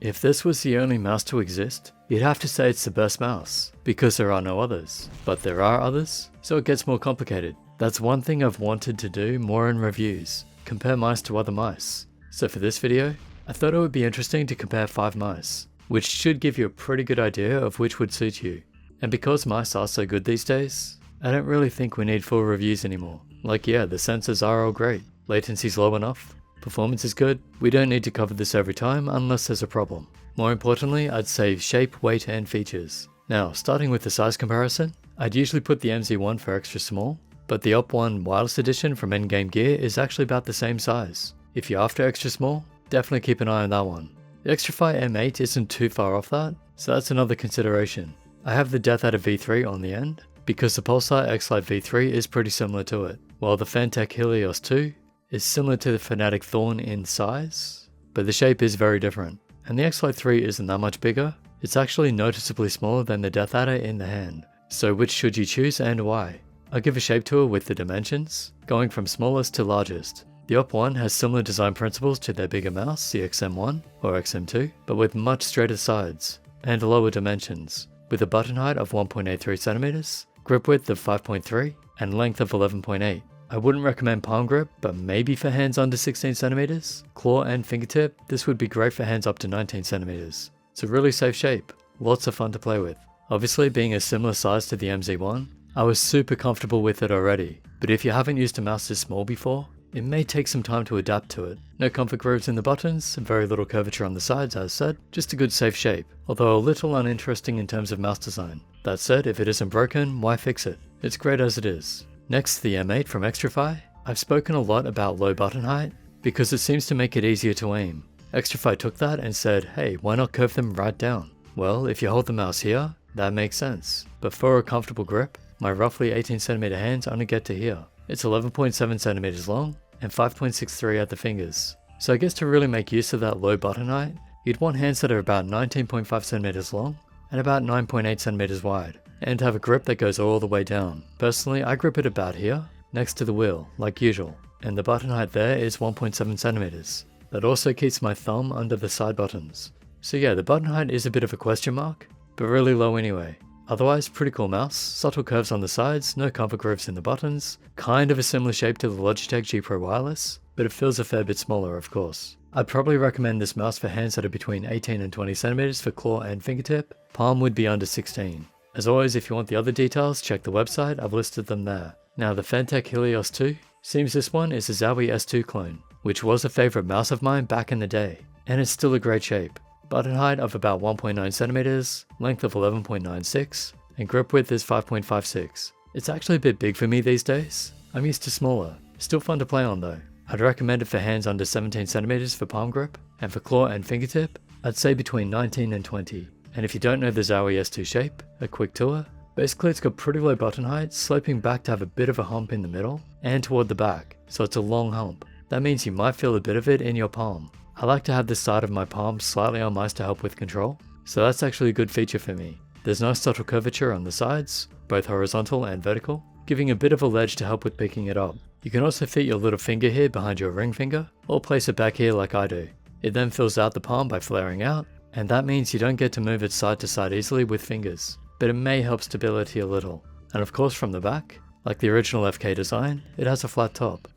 If this was the only mouse to exist, you'd have to say it's the best mouse, because there are no others. But there are others, so it gets more complicated. That's one thing I've wanted to do more in reviews, compare mice to other mice. So for this video, I thought it would be interesting to compare 5 mice, which should give you a pretty good idea of which would suit you. And because mice are so good these days, I don't really think we need full reviews anymore. Like yeah, the sensors are all great, latency's low enough, performance is good, we don't need to cover this every time unless there's a problem. More importantly, I'd say shape, weight and features. Now, starting with the size comparison, I'd usually put the MZ1 for extra small, but the OP1we Wireless Edition from Endgame gear is actually about the same size. If you're after extra small, definitely keep an eye on that one. The Xtrfy M8 isn't too far off that, so that's another consideration. I have the Death Adder V3 on the end, because the Pulsar Xlite V3 is pretty similar to it, while the Fantech Helios 2 is similar to the Fnatic Thorn in size, but the shape is very different. And the Xlite 3 isn't that much bigger, it's actually noticeably smaller than the Death Adder in the hand. So which should you choose and why? I'll give a shape tour with the dimensions, going from smallest to largest. The OP1we has similar design principles to their bigger mouse, the XM1 or XM2, but with much straighter sides, and lower dimensions, with a button height of 1.83cm, grip width of 5.3, and length of 11.8. I wouldn't recommend palm grip, but maybe for hands under 16cm. Claw and fingertip, this would be great for hands up to 19cm. It's a really safe shape, lots of fun to play with. Obviously being a similar size to the MZ1, I was super comfortable with it already, but if you haven't used a mouse this small before, it may take some time to adapt to it. No comfort grooves in the buttons, very little curvature on the sides as said, just a good safe shape, although a little uninteresting in terms of mouse design. That said, if it isn't broken, why fix it? It's great as it is. Next, the M8 from Xtrfy. I've spoken a lot about low button height, because it seems to make it easier to aim. Xtrfy took that and said, hey, why not curve them right down? Well, if you hold the mouse here, that makes sense. But for a comfortable grip, my roughly 18cm hands only get to here. It's 11.7cm long and 5.63 at the fingers. So I guess to really make use of that low button height, you'd want hands that are about 19.5cm long and about 9.8cm wide, and have a grip that goes all the way down. Personally, I grip it about here, next to the wheel, like usual, and the button height there is 1.7cm. That also keeps my thumb under the side buttons. So yeah, the button height is a bit of a question mark, but really low anyway. Otherwise, pretty cool mouse, subtle curves on the sides, no comfort grooves in the buttons, kind of a similar shape to the Logitech G Pro Wireless, but it feels a fair bit smaller of course. I'd probably recommend this mouse for hands that are between 18 and 20cm for claw and fingertip, palm would be under 16. As always, if you want the other details, check the website, I've listed them there. Now the Fantech Helios 2, seems this one is a Zowie S2 clone, which was a favourite mouse of mine back in the day, and it's still a great shape. Button height of about 1.9cm, length of 11.96, and grip width is 5.56. It's actually a bit big for me these days. I'm used to smaller, still fun to play on though. I'd recommend it for hands under 17cm for palm grip, and for claw and fingertip, I'd say between 19 and 20. And if you don't know the Zowie S2 shape, a quick tour. Basically it's got pretty low button height, sloping back to have a bit of a hump in the middle, and toward the back, so it's a long hump. That means you might feel a bit of it in your palm. I like to have the side of my palm slightly on mice to help with control, so that's actually a good feature for me. There's no subtle curvature on the sides, both horizontal and vertical, giving a bit of a ledge to help with picking it up. You can also fit your little finger here behind your ring finger, or place it back here like I do. It then fills out the palm by flaring out, and that means you don't get to move it side to side easily with fingers, but it may help stability a little. And of course from the back, like the original FK design, it has a flat top.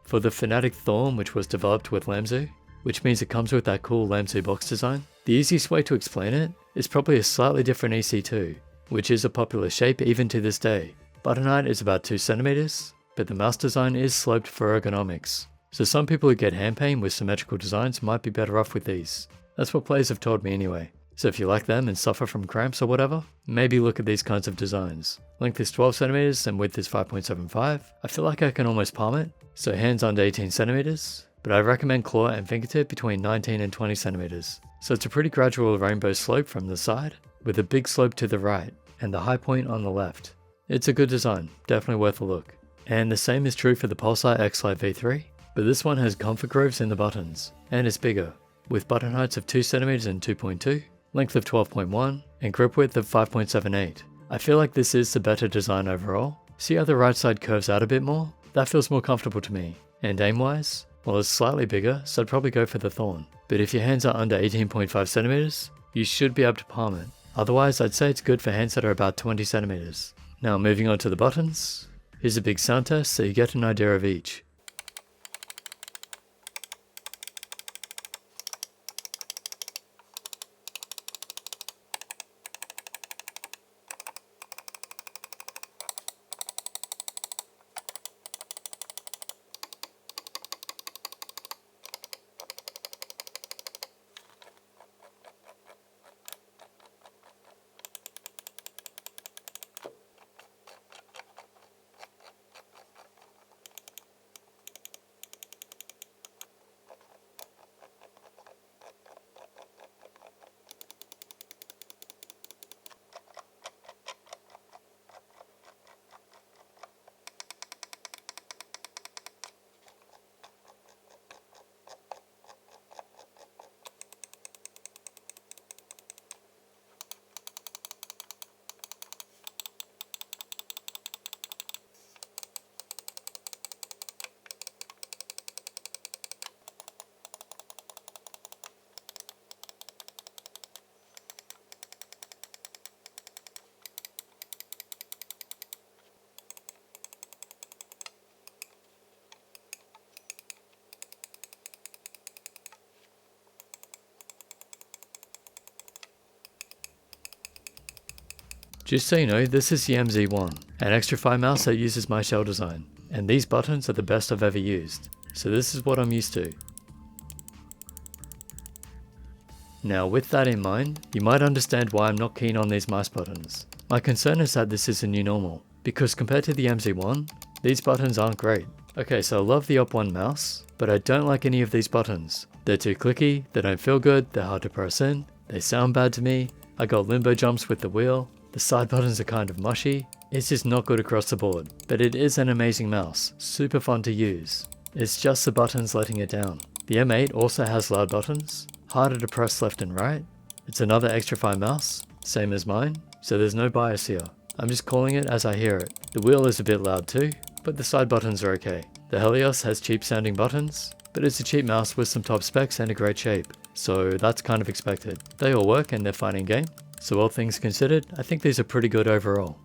For the Fnatic Thorn, which was developed with Lamzu, which means it comes with that cool Lamzu box design, the easiest way to explain it is probably a slightly different EC2, which is a popular shape even to this day. Button height is about 2cm, but the mouse design is sloped for ergonomics, so some people who get hand pain with symmetrical designs might be better off with these. That's what players have told me anyway. So if you like them and suffer from cramps or whatever, maybe look at these kinds of designs. Length is 12cm and width is 5.75. I feel like I can almost palm it, so hands under 18cm, but I recommend claw and fingertip between 19 and 20cm. So it's a pretty gradual rainbow slope from the side, with a big slope to the right, and the high point on the left. It's a good design, definitely worth a look. And the same is true for the Pulsar Xlite V3, but this one has comfort grooves in the buttons, and it's bigger, with button heights of 2cm and 2.2, length of 12.1, and grip width of 5.78. I feel like this is the better design overall. See how the right side curves out a bit more? That feels more comfortable to me. And aim wise, well it's slightly bigger, so I'd probably go for the Thorn. but if your hands are under 18.5 centimeters, you should be able to palm it. Otherwise, I'd say it's good for hands that are about 20 centimeters. Now moving on to the buttons. Here's a big sound test so you get an idea of each. Just so you know, this is the MZ1, an Xtrfy mouse that uses my shell design, and these buttons are the best I've ever used, so this is what I'm used to. Now with that in mind, you might understand why I'm not keen on these mouse buttons. My concern is that this is a new normal, because compared to the MZ1, these buttons aren't great. Okay, so I love the OP1we mouse, but I don't like any of these buttons. They're too clicky, they don't feel good, they're hard to press in, they sound bad to me, I got limbo jumps with the wheel, the side buttons are kind of mushy, it's just not good across the board. But it is an amazing mouse, super fun to use. It's just the buttons letting it down. The M8 also has loud buttons, harder to press left and right. It's another Xtrfy mouse, same as mine, so there's no bias here. I'm just calling it as I hear it. The wheel is a bit loud too, but the side buttons are okay. The Helios has cheap sounding buttons, but it's a cheap mouse with some top specs and a great shape, so that's kind of expected. They all work and they're fine in game, so all things considered, I think these are pretty good overall.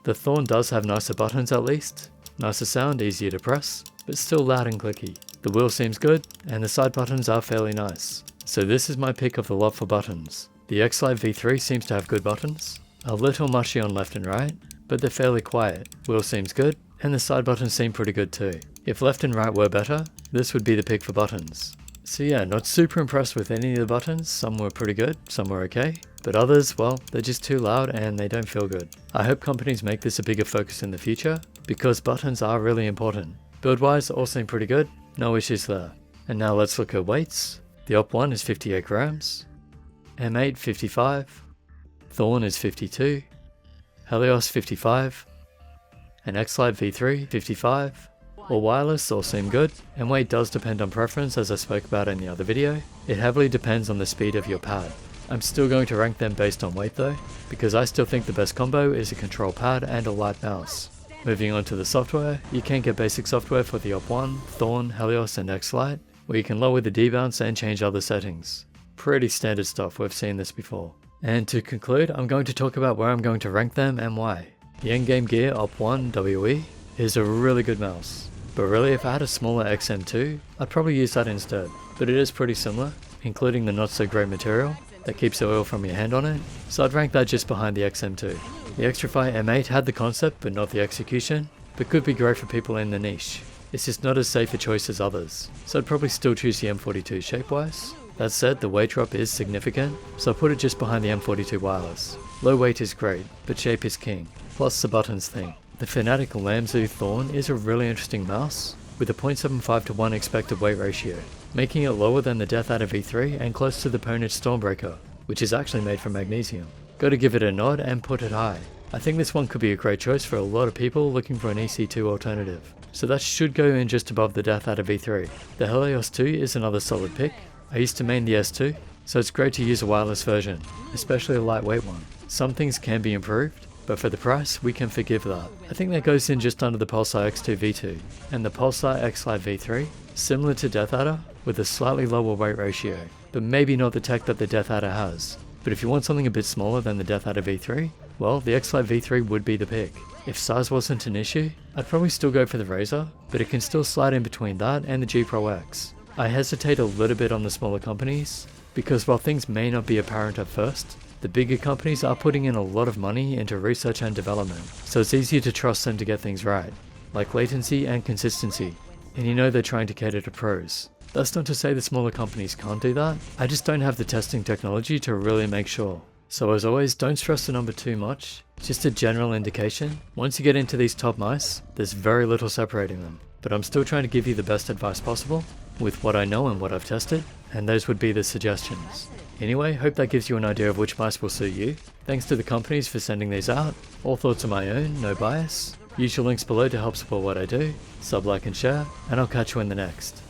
The Thorn does have nicer buttons at least, nicer sound, easier to press, but still loud and clicky. The wheel seems good, and the side buttons are fairly nice. So this is my pick of the lot for buttons. The Xlite V3 seems to have good buttons, a little mushy on left and right, but they're fairly quiet. Wheel seems good, and the side buttons seem pretty good too. If left and right were better, this would be the pick for buttons. So yeah, not super impressed with any of the buttons, some were pretty good, some were okay, but others, well, they're just too loud and they don't feel good. I hope companies make this a bigger focus in the future, because buttons are really important. Build wise, all seem pretty good, no issues there. And now let's look at weights. The OP1 is 58 grams, M8 55, Thorn is 52, Helios 55, and Xlite V3 55. All wireless all seem good, and weight does depend on preference as I spoke about in the other video. It heavily depends on the speed of your pad. I'm still going to rank them based on weight though, because I still think the best combo is a control pad and a light mouse. Moving on to the software, you can get basic software for the OP1, Thorn, Helios and Xlite, where you can lower the debounce and change other settings. Pretty standard stuff, we've seen this before. And to conclude, I'm going to talk about where I'm going to rank them and why. The Endgame Gear OP1we is a really good mouse. But really, if I had a smaller XM2, I'd probably use that instead. But it is pretty similar, including the not so great material that keeps the oil from your hand on it, so I'd rank that just behind the XM2. The Xtrfy M8 had the concept but not the execution, but could be great for people in the niche. It's just not as safe a choice as others, so I'd probably still choose the M42 shape-wise. That said, the weight drop is significant, so I'll put it just behind the M42 Wireless. Low weight is great, but shape is king, plus the buttons thing. The Fnatic Thorn is a really interesting mouse, with a 0.75 to 1 expected weight ratio, making it lower than the Death Adder V3 and close to the Ponage Stormbreaker, which is actually made from magnesium. Gotta give it a nod and put it high. I think this one could be a great choice for a lot of people looking for an EC2 alternative, so that should go in just above the Death Adder V3. The Helios 2 is another solid pick. I used to main the S2, so it's great to use a wireless version, especially a lightweight one. Some things can be improved, but for the price, we can forgive that. I think that goes in just under the Pulsar X2 V2, and the Pulsar Xlite V3, similar to Death Adder, with a slightly lower weight ratio. but maybe not the tech that the Death Adder has. But if you want something a bit smaller than the Death Adder V3, well, the Xlite V3 would be the pick. If size wasn't an issue, I'd probably still go for the Razor, but it can still slide in between that and the G Pro X. I hesitate a little bit on the smaller companies, because while things may not be apparent at first, the bigger companies are putting in a lot of money into research and development, so it's easier to trust them to get things right, like latency and consistency, and you know they're trying to cater to pros. That's not to say the smaller companies can't do that, I just don't have the testing technology to really make sure. So as always, don't stress the number too much, just a general indication. Once you get into these top mice, there's very little separating them, but I'm still trying to give you the best advice possible, with what I know and what I've tested, and those would be the suggestions. Anyway, hope that gives you an idea of which mice will suit you. Thanks to the companies for sending these out, all thoughts are my own, no bias. Use your links below to help support what I do, sub, like and share, and I'll catch you in the next.